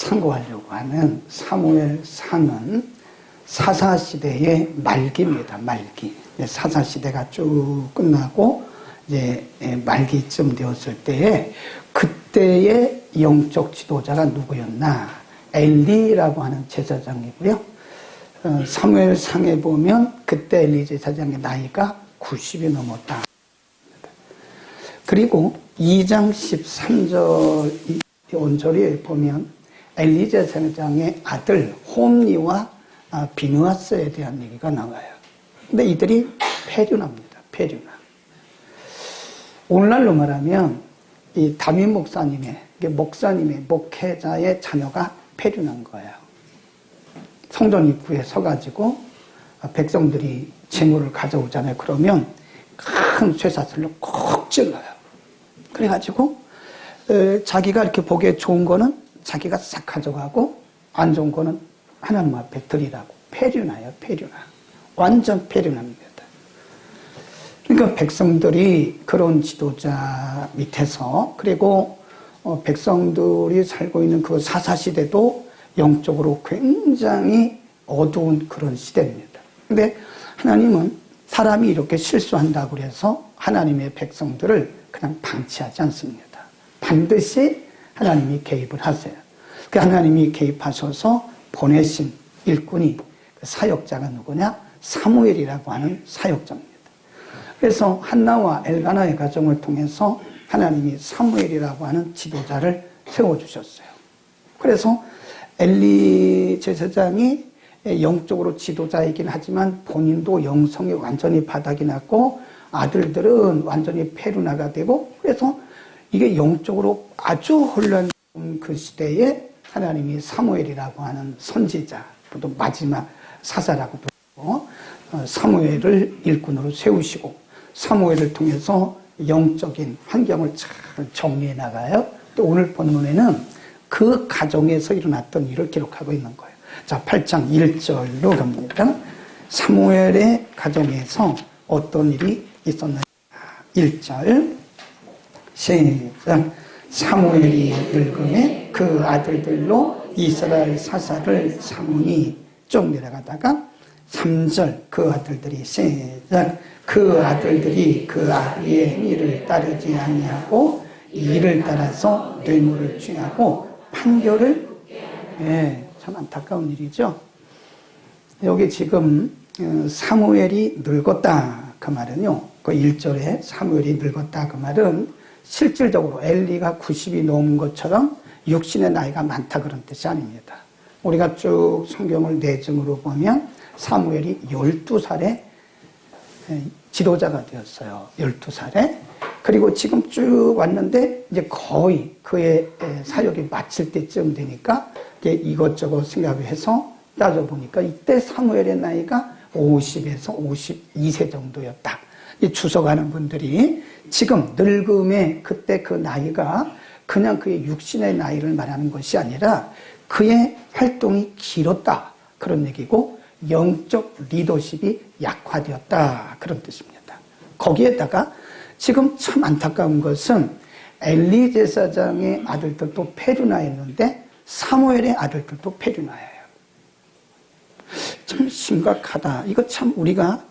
상고하려고 하는 사무엘상은 사사시대의 말기입니다. 말기. 사사시대가 쭉 끝나고 이제 말기쯤 되었을 때에 그때의 영적 지도자가 누구였나? 엘리라고 하는 제사장이고요. 사무엘상에 보면 그때 엘리 제사장의 나이가 90이 넘었다. 그리고 2장 13절 온절에 보면 엘리 제사장의 아들 홈리와 비느하스에 대한 얘기가 나와요. 근데 이들이 폐륜합니다. 폐륜함. 오늘날로 말하면 이 담임 목사님의 목회자의 자녀가 폐륜한 거예요. 성전 입구에 서가지고 백성들이 재물을 가져오잖아요. 그러면 큰 쇠사슬로 콕 찔러요. 그래가지고 자기가 이렇게 보기에 좋은 거는 자기가 싹 가져가고 안 좋은 거는 하나님 앞에 드리라고. 폐륜하여 폐륜하. 완전 폐륜합니다. 그러니까 백성들이 그런 지도자 밑에서 그리고 백성들이 살고 있는 그 사사시대도 영적으로 굉장히 어두운 그런 시대입니다. 근데 하나님은 사람이 이렇게 실수한다고 해서 하나님의 백성들을 그냥 방치하지 않습니다. 반드시 하나님이 개입을 하세요. 그 하나님이 개입하셔서 보내신 일꾼이 사역자가 누구냐? 사무엘이라고 하는 사역자입니다. 그래서 한나와 엘가나의 가정을 통해서 하나님이 사무엘이라고 하는 지도자를 세워주셨어요. 그래서 엘리 제사장이 영적으로 지도자이긴 하지만 본인도 영성이 완전히 바닥이 났고 아들들은 완전히 폐륜화가 되고 그래서 이게 영적으로 아주 혼란한 그 시대에 하나님이 사무엘이라고 하는 선지자, 또 마지막 사사라고 부르고 사무엘을 일꾼으로 세우시고 사무엘을 통해서 영적인 환경을 잘 정리해 나가요. 또 오늘 본문에는 그 가정에서 일어났던 일을 기록하고 있는 거예요. 자, 8장 1절로 갑니다. 사무엘의 가정에서 어떤 일이 있었느냐. 1절 시작. 사무엘이 늙음에 그 아들들로 이스라엘 사사를 삼으니 쭉 내려가다가 3절 그 아들들이 시작. 그 아들들이 그 아비의 행위를 따르지 아니하고 이를 따라서 뇌물을 취하고 판결을 참 안타까운 일이죠. 여기 지금 사무엘이 늙었다 그 말은요. 그 1절에 사무엘이 늙었다 그 말은 실질적으로 엘리가 90이 넘은 것처럼 육신의 나이가 많다 그런 뜻이 아닙니다. 우리가 쭉 성경을 내증으로 보면 사무엘이 12살에 지도자가 되었어요. 12살에. 그리고 지금 쭉 왔는데 이제 거의 그의 사역이 마칠 때쯤 되니까 이것저것 생각을 해서 따져보니까 이때 사무엘의 나이가 50에서 52세 정도였다. 이 주석하는 분들이 지금 늙음의 그때 그 나이가 그냥 그의 육신의 나이를 말하는 것이 아니라 그의 활동이 길었다. 그런 얘기고 영적 리더십이 약화되었다. 그런 뜻입니다. 거기에다가 지금 참 안타까운 것은 엘리 제사장의 아들들도 폐륜화했는데 사무엘의 아들들도 폐륜화예요. 참 심각하다. 이거 참 우리가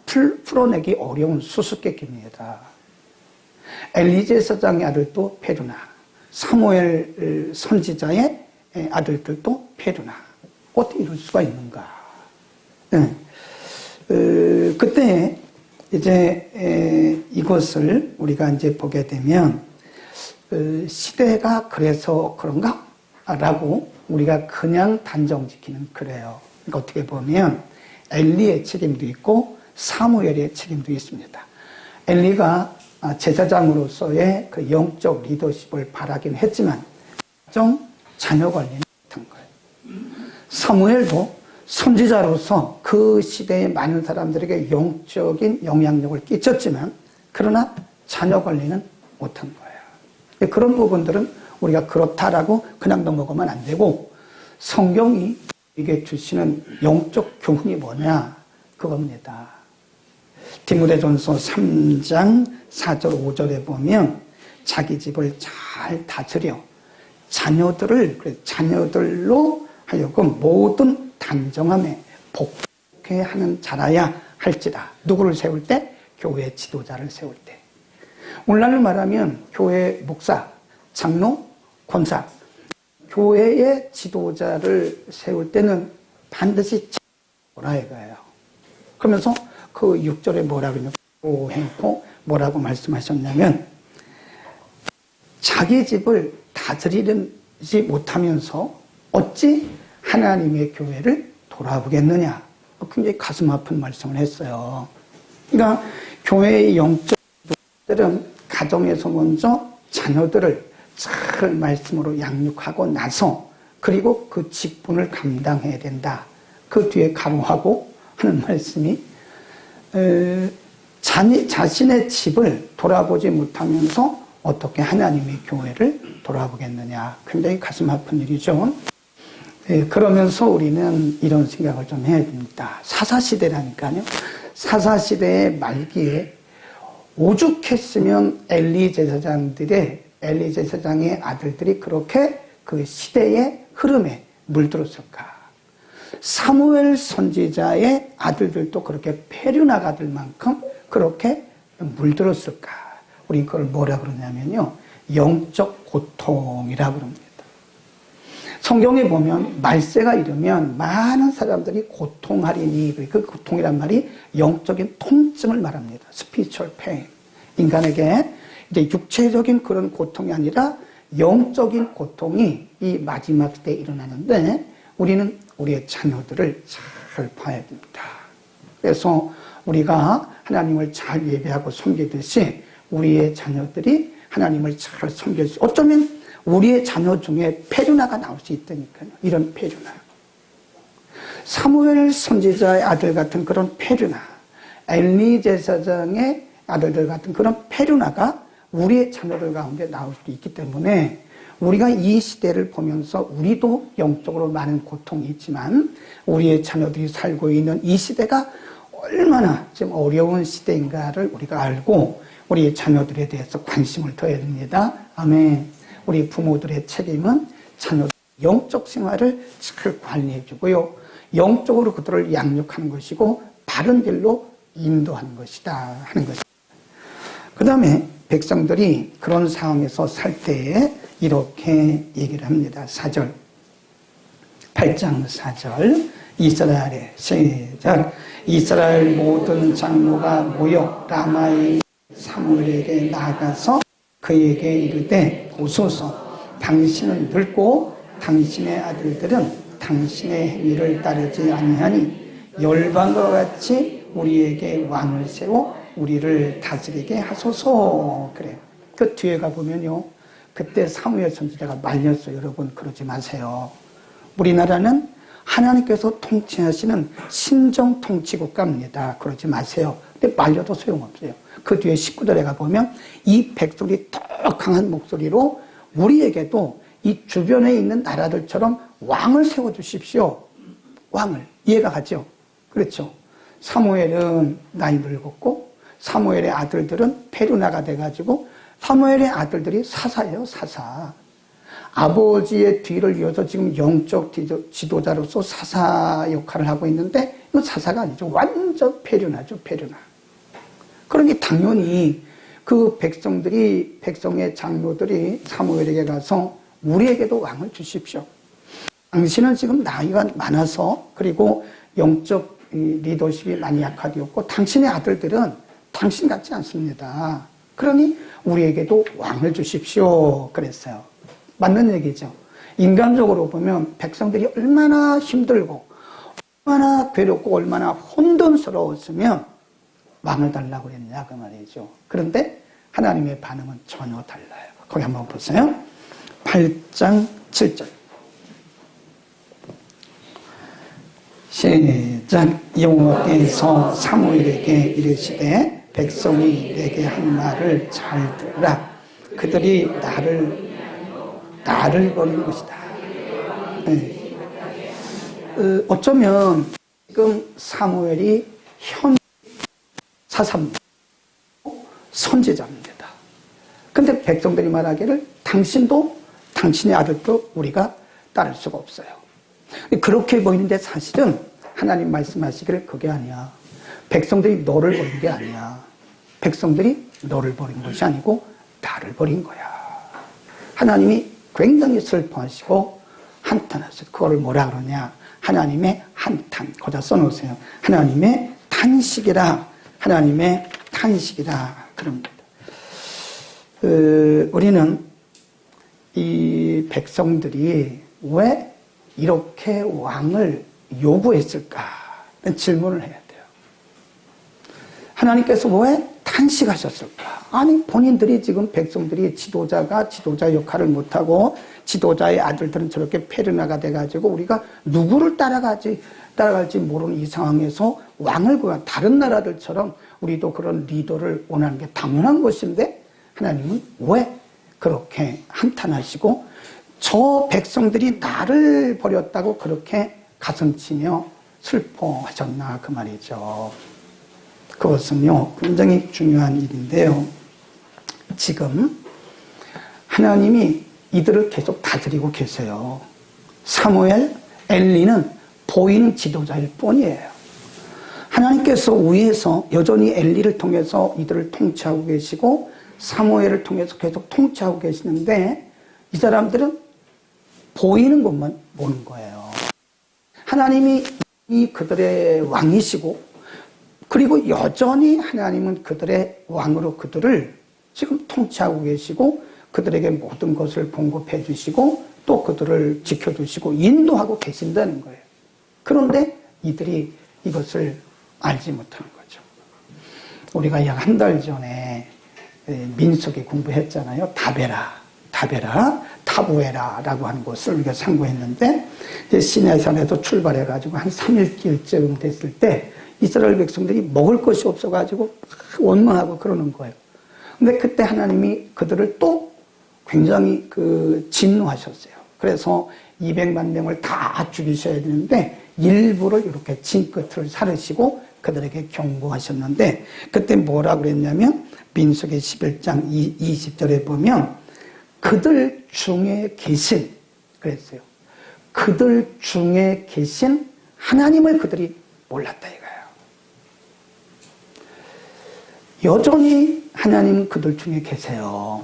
풀어내기 어려운 수수께끼입니다. 엘리 제사장의 아들도 폐륜화, 사무엘 선지자의 아들들도 폐륜화. 어떻게 이럴 수가 있는가? 그때 이제 이것을 우리가 이제 보게 되면 시대가 그래서 그런가? 라고 우리가 그냥 단정짓기는 그래요. 그러니까 어떻게 보면 엘리의 책임도 있고 사무엘의 책임도 있습니다. 엘리가 제사장으로서의 그 영적 리더십을 바라긴 했지만 좀 자녀 관리는 못한 거예요. 사무엘도 선지자로서 그 시대의 많은 사람들에게 영적인 영향력을 끼쳤지만 그러나 자녀 관리는 못한 거예요. 그런 부분들은 우리가 그렇다라고 그냥 넘어가면 안 되고 성경이 이게 주시는 영적 교훈이 뭐냐 그겁니다. 디모데전서 3장 4절 5절에 보면 자기 집을 잘 다스려 자녀들로 하여금 모든 단정함에 복게 하는 자라야 할지라. 누구를 세울 때? 교회 지도자를 세울 때. 오늘날로 말하면 교회 목사, 장로, 권사, 교회의 지도자를 세울 때는 반드시 보라 이거예요. 그러면서 그 6절에 뭐라고 해놓고 뭐라고 말씀하셨냐면, 자기 집을 다스리지 못하면서 어찌 하나님의 교회를 돌아보겠느냐. 굉장히 가슴 아픈 말씀을 했어요. 그러니까 교회의 영적 들은 가정에서 먼저 자녀들을 잘 말씀으로 양육하고 나서 그리고 그 직분을 감당해야 된다. 그 뒤에 가로하고 하는 말씀이 자신의 집을 돌아보지 못하면서 어떻게 하나님의 교회를 돌아보겠느냐. 굉장히 가슴 아픈 일이죠. 그러면서 우리는 이런 생각을 좀 해야 됩니다. 사사시대라니까요. 사사시대의 말기에 오죽했으면 엘리 제사장의 아들들이 그렇게 그 시대의 흐름에 물들었을까. 사무엘 선지자의 아들들도 그렇게 페류나가 될 만큼 그렇게 물들었을까. 우리 그걸 뭐라 그러냐면요, 영적 고통이라고 그럽니다. 성경에 보면 말세가 이르면 많은 사람들이 고통하리니, 그 고통이란 말이 영적인 통증을 말합니다. spiritual pain. 인간에게 이제 육체적인 그런 고통이 아니라 영적인 고통이 이 마지막 때에 일어나는데, 우리는 우리의 자녀들을 잘 봐야 됩니다. 그래서 우리가 하나님을 잘 예배하고 섬기듯이 우리의 자녀들이 하나님을 잘 섬길 수, 어쩌면 우리의 자녀 중에 페류나가 나올 수 있다니까요. 이런 페류나. 사무엘 선지자의 아들 같은 그런 페류나, 엘리 제사장의 아들들 같은 그런 페류나가 우리의 자녀들 가운데 나올 수 있기 때문에 우리가 이 시대를 보면서 우리도 영적으로 많은 고통이 있지만 우리의 자녀들이 살고 있는 이 시대가 얼마나 지금 어려운 시대인가를 우리가 알고 우리의 자녀들에 대해서 관심을 둬야 됩니다. 아멘. 우리 부모들의 책임은 자녀들 영적 생활을 잘 관리해 주고요. 영적으로 그들을 양육하는 것이고 바른 길로 인도하는 것이다 하는 것입니다. 그 다음에 백성들이 그런 상황에서 살 때에 이렇게 얘기를 합니다. 4절, 8장 4절, 이스라엘의 시작. 이스라엘 모든 장로가 모여 라마의 사무엘에게 나아가서 그에게 이르되, 보소서, 당신은 늙고 당신의 아들들은 당신의 행위를 따르지 아니하니 열방과 같이 우리에게 왕을 세워 우리를 다스리게 하소서. 그래요. 그 뒤에 가보면요, 그때 사무엘 선지자가 말렸어요. 여러분 그러지 마세요. 우리나라는 하나님께서 통치하시는 신정 통치국가입니다. 그러지 마세요. 근데 말려도 소용없어요. 그 뒤에 19절에 가보면 이 백성이 더 강한 목소리로 우리에게도 이 주변에 있는 나라들처럼 왕을 세워주십시오. 왕을. 이해가 가죠? 그렇죠. 사무엘은 나이 늙었고 사무엘의 아들들은 페류나가 돼가지고 사무엘의 아들들이 사사예요. 사사. 아버지의 뒤를 이어서 지금 영적 지도자로서 사사 역할을 하고 있는데 이건 사사가 아니죠. 완전 페류나죠. 페류나. 그러니 당연히 그 백성의 장로들이 사무엘에게 가서 우리에게도 왕을 주십시오. 당신은 지금 나이가 많아서 그리고 영적 리더십이 많이 약화되었고 당신의 아들들은 당신 같지 않습니다. 그러니 우리에게도 왕을 주십시오. 그랬어요. 맞는 얘기죠. 인간적으로 보면 백성들이 얼마나 힘들고 얼마나 괴롭고 얼마나 혼돈스러웠으면 왕을 달라고 그랬냐 그 말이죠. 그런데 하나님의 반응은 전혀 달라요. 거기 한번 보세요. 8장 7절 시작. 여호와께서 사무엘에게 이르시되 백성이 내게 한 말을 잘 들으라. 그들이 나를 버린 것이다. 네. 어쩌면 지금 사무엘이 현 사사입니다. 선지자입니다. 근데 백성들이 말하기를 당신도 당신의 아들도 우리가 따를 수가 없어요. 그렇게 보이는데 사실은 하나님 말씀하시기를 그게 아니야. 백성들이 너를 버린 게 아니야. 백성들이 너를 버린 것이 아니고 나를 버린 거야. 하나님이 굉장히 슬퍼하시고 한탄하셨어요. 그거를 뭐라 그러냐. 하나님의 한탄. 거기다 써놓으세요. 하나님의 탄식이라. 하나님의 탄식이라. 그럽니다. 우리는 이 백성들이 왜 이렇게 왕을 요구했을까? 질문을 해야 돼요. 하나님께서 왜 탄식하셨을까? 아니, 본인들이 지금 백성들이 지도자가 지도자 역할을 못하고 지도자의 아들들은 저렇게 페르나가 돼가지고 우리가 누구를 따라갈지 모르는 이 상황에서 왕을 구한 다른 나라들처럼 우리도 그런 리더를 원하는 게 당연한 것인데 하나님은 왜 그렇게 한탄하시고 저 백성들이 나를 버렸다고 그렇게 가슴치며 슬퍼하셨나 그 말이죠. 그것은요 굉장히 중요한 일인데요. 지금 하나님이 이들을 계속 다스리고 계세요. 사무엘, 엘리는 보이는 지도자일 뿐이에요. 하나님께서 위에서 여전히 엘리를 통해서 이들을 통치하고 계시고 사무엘을 통해서 계속 통치하고 계시는데 이 사람들은 보이는 것만 보는 거예요. 하나님이 이 그들의 왕이시고 그리고 여전히 하나님은 그들의 왕으로 그들을 지금 통치하고 계시고 그들에게 모든 것을 공급해 주시고 또 그들을 지켜주시고 인도하고 계신다는 거예요. 그런데 이들이 이것을 알지 못하는 거죠. 우리가 약 한 달 전에 민수기 공부했잖아요. 다베라, 타부에라라고 하는 곳을 우리가 상고했는데 시내산에서 출발해가지고 한 3일길쯤 됐을 때 이스라엘 백성들이 먹을 것이 없어가지고 원망하고 그러는 거예요. 근데 그때 하나님이 그들을 또 굉장히 진노하셨어요. 그래서 200만 명을 다 죽이셔야 되는데 일부를 이렇게 진끝을 사르시고 그들에게 경고하셨는데 그때 뭐라고 그랬냐면 민수기 11장 20절에 보면 그들 중에 계신 그랬어요. 그들 중에 계신 하나님을 그들이 몰랐다 이거예요. 여전히 하나님은 그들 중에 계세요.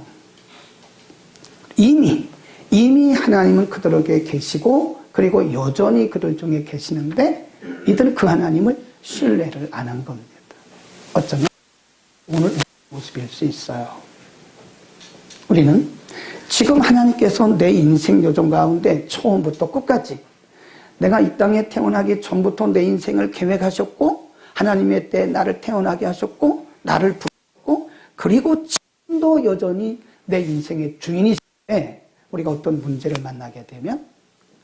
이미 하나님은 그들에게 계시고 그리고 여전히 그들 중에 계시는데 이들은 그 하나님을 신뢰를 안 한 겁니다. 어쩌면 오늘 모습일 수 있어요. 우리는 지금 하나님께서 내 인생 요정 가운데 처음부터 끝까지 내가 이 땅에 태어나기 전부터 내 인생을 계획하셨고 하나님의 때에 나를 태어나게 하셨고 나를 부르셨고 그리고 지금도 여전히 내 인생의 주인이신데 우리가 어떤 문제를 만나게 되면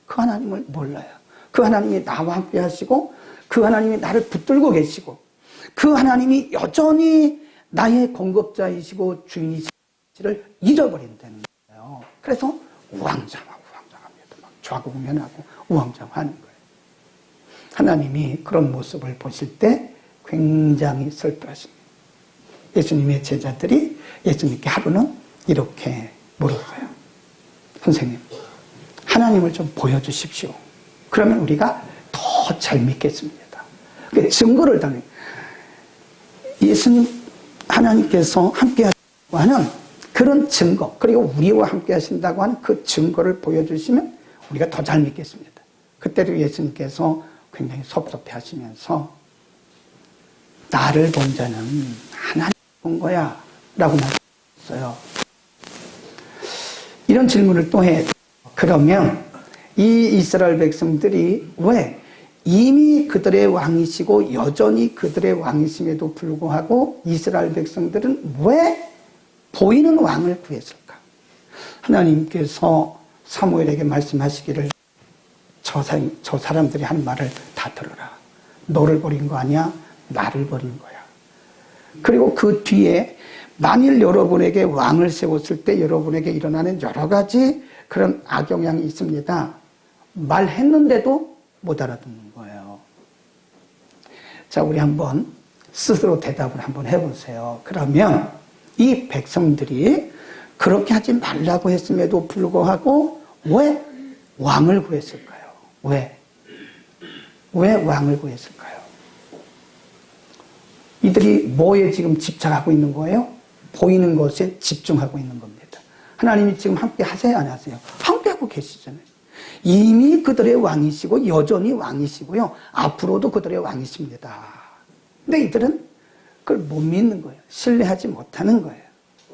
그 하나님을 몰라요. 그 하나님이 나와 함께 하시고 그 하나님이 나를 붙들고 계시고 그 하나님이 여전히 나의 공급자이시고 주인이시를 잊어버린다는 거예요. 그래서 우왕좌왕합니다. 막 좌고우면하고 우왕좌왕하는 거예요. 하나님이 그런 모습을 보실 때 굉장히 슬퍼하십니다. 예수님의 제자들이 예수님께 하루는 이렇게 물었어요. 선생님, 하나님을 좀 보여주십시오. 그러면 우리가 더 잘 믿겠습니다. 증거를 당해. 예수님, 하나님께서 함께 하신다고 하는 그런 증거, 그리고 우리와 함께 하신다고 하는 그 증거를 보여주시면 우리가 더 잘 믿겠습니다. 그때도 예수님께서 굉장히 섭섭해 하시면서 나를 본 자는 하나님 본 거야 라고 말했어요. 이런 질문을 또 해. 그러면 이 이스라엘 백성들이 왜 이미 그들의 왕이시고 여전히 그들의 왕이심에도 불구하고 이스라엘 백성들은 왜 보이는 왕을 구했을까? 하나님께서 사무엘에게 말씀하시기를 저 사람들이 한 말을 다 들어라. 너를 버린 거 아니야? 나를 버린 거야. 그리고 그 뒤에 만일 여러분에게 왕을 세웠을 때 여러분에게 일어나는 여러 가지 그런 악영향이 있습니다. 말했는데도 못 알아듣는 거예요. 자, 우리 한번 스스로 대답을 한번 해보세요. 그러면 이 백성들이 그렇게 하지 말라고 했음에도 불구하고 왜 왕을 구했을까요? 왜 왕을 구했을까요? 이들이 뭐에 지금 집착하고 있는 거예요? 보이는 것에 집중하고 있는 겁니다. 하나님이 지금 함께 하세요, 안 하세요? 함께 하고 계시잖아요. 이미 그들의 왕이시고 여전히 왕이시고요. 앞으로도 그들의 왕이십니다. 근데 이들은 그걸 못 믿는 거예요. 신뢰하지 못하는 거예요.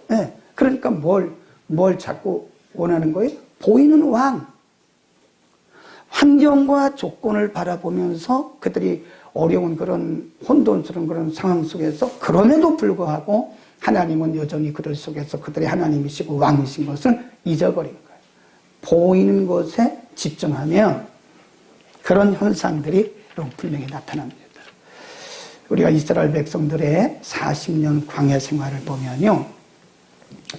네. 그러니까 뭘 자꾸 원하는 거예요? 보이는 왕. 환경과 조건을 바라보면서 그들이 어려운 그런 혼돈스러운 그런 상황 속에서 그럼에도 불구하고 하나님은 여전히 그들 속에서 그들의 하나님이시고 왕이신 것을 잊어버린 거예요. 보이는 것에 집중하면 그런 현상들이 분명히 나타납니다. 우리가 이스라엘 백성들의 40년 광야 생활을 보면요.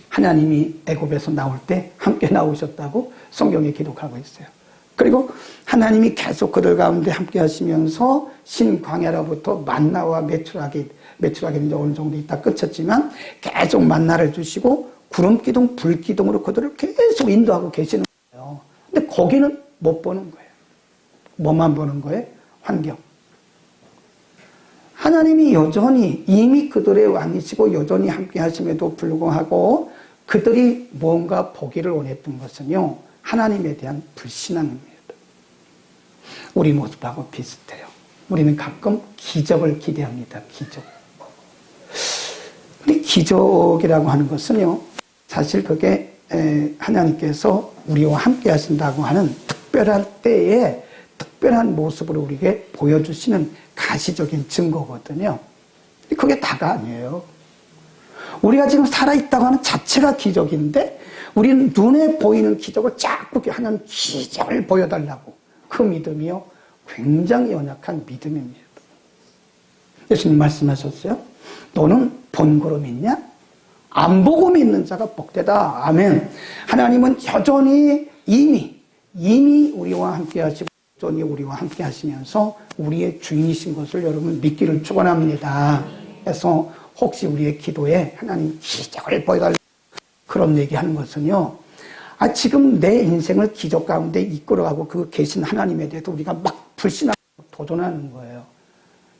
하나님이 애굽에서 나올 때 함께 나오셨다고 성경에 기록하고 있어요. 그리고 하나님이 계속 그들 가운데 함께 하시면서 신광야로부터 만나와 메추라기 이제 어느 정도 있다 끝쳤지만 계속 만나를 주시고 구름기둥, 불기둥으로 그들을 계속 인도하고 계시는 거예요. 근데 거기는 못 보는 거예요. 뭐만 보는 거예요? 환경. 하나님이 여전히 이미 그들의 왕이시고 여전히 함께 하심에도 불구하고 그들이 뭔가 보기를 원했던 것은요. 하나님에 대한 불신앙입니다. 우리 모습하고 비슷해요. 우리는 가끔 기적을 기대합니다. 기적. 근데 기적이라고 하는 것은요. 사실 그게 하나님께서 우리와 함께 하신다고 하는 특별한 때에 특별한 모습으로 우리에게 보여주시는 가시적인 증거거든요. 그게 다가 아니에요. 우리가 지금 살아있다고 하는 자체가 기적인데 우리는 눈에 보이는 기적을 자꾸 하는 기적을 보여달라고. 그 믿음이요. 굉장히 연약한 믿음입니다. 예수님 말씀하셨어요. 너는 본고로 믿냐? 안 보고 믿는 자가 복되다. 아멘. 하나님은 여전히 이미 우리와 함께 하시고 여전히 우리와 함께 하시면서 우리의 주인이신 것을 여러분 믿기를 축원합니다. 그래서 혹시 우리의 기도에 하나님 기적을 보여달라고 그런 얘기하는 것은요. 지금 내 인생을 기적 가운데 이끌어가고 그 계신 하나님에 대해서 우리가 막 불신하고 도전하는 거예요.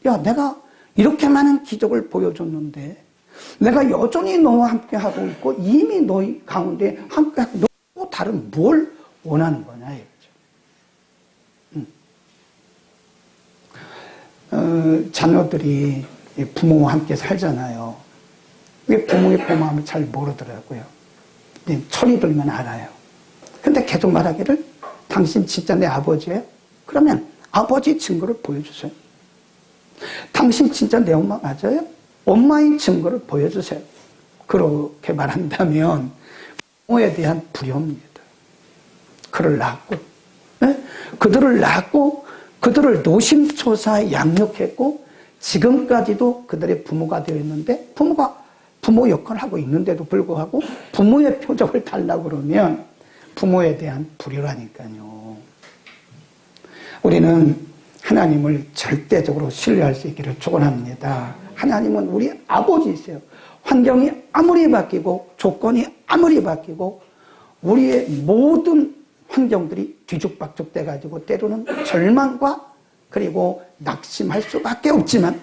야, 내가 이렇게 많은 기적을 보여줬는데 내가 여전히 너와 함께 하고 있고 이미 너희 가운데 함께 하고 너 다른 뭘 원하는 거냐 이거죠. 자녀들이 부모와 함께 살잖아요. 부모의 고마움을 잘 모르더라고요. 철이 들면 알아요. 근데 계속 말하기를 당신 진짜 내 아버지예요? 그러면 아버지 증거를 보여주세요. 당신 진짜 내 엄마 맞아요? 엄마의 증거를 보여주세요. 그렇게 말한다면 부모에 대한 불효입니다. 그를 낳았고 그들을 낳고 그들을 노심초사 양육했고 지금까지도 그들의 부모가 되어 있는데 부모 역할을 하고 있는데도 불구하고 부모의 표적을 달라고 그러면 부모에 대한 불효라니까요. 우리는 하나님을 절대적으로 신뢰할 수 있기를 축원합니다. 하나님은 우리 아버지이세요. 환경이 아무리 바뀌고 조건이 아무리 바뀌고 우리의 모든 환경들이 뒤죽박죽 돼가지고 때로는 절망과 그리고 낙심할 수밖에 없지만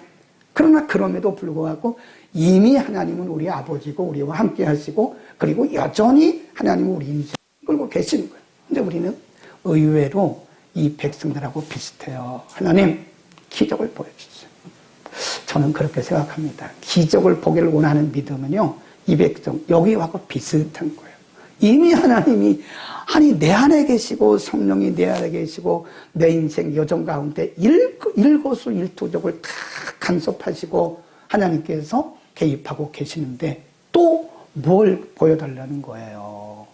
그러나 그럼에도 불구하고 이미 하나님은 우리 아버지고 우리와 함께 하시고 그리고 여전히 하나님은 우리 인생을 끌고 계시는 거예요. 근데 우리는 의외로 이 백성들하고 비슷해요. 하나님 기적을 보여주세요. 저는 그렇게 생각합니다. 기적을 보기를 원하는 믿음은요. 이 백성 여기하고 비슷한 거예요. 이미 하나님이 내 안에 계시고 성령이 내 안에 계시고 내 인생 여정 가운데 일거수일투족을 다 간섭하시고 하나님께서 개입하고 계시는데 또 뭘 보여달라는 거예요.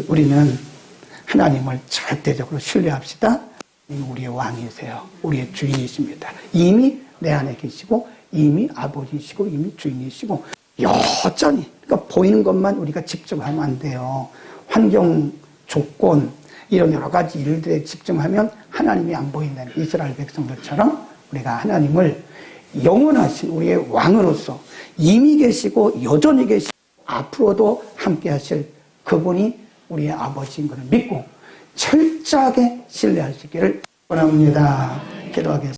우리는 하나님을 절대적으로 신뢰합시다. 우리의 왕이세요. 우리의 주인이십니다. 이미 내 안에 계시고 이미 아버지이시고 이미 주인이시고 여전히 그러니까 보이는 것만 우리가 집중하면 안 돼요. 환경, 조건 이런 여러 가지 일들에 집중하면 하나님이 안 보인다는 이스라엘 백성들처럼 우리가 하나님을 영원하신 우리의 왕으로서 이미 계시고 여전히 계시고 앞으로도 함께 하실 그분이 우리의 아버지인 것을 믿고 철저하게 신뢰하시기를 원합니다. 기도하겠습니다.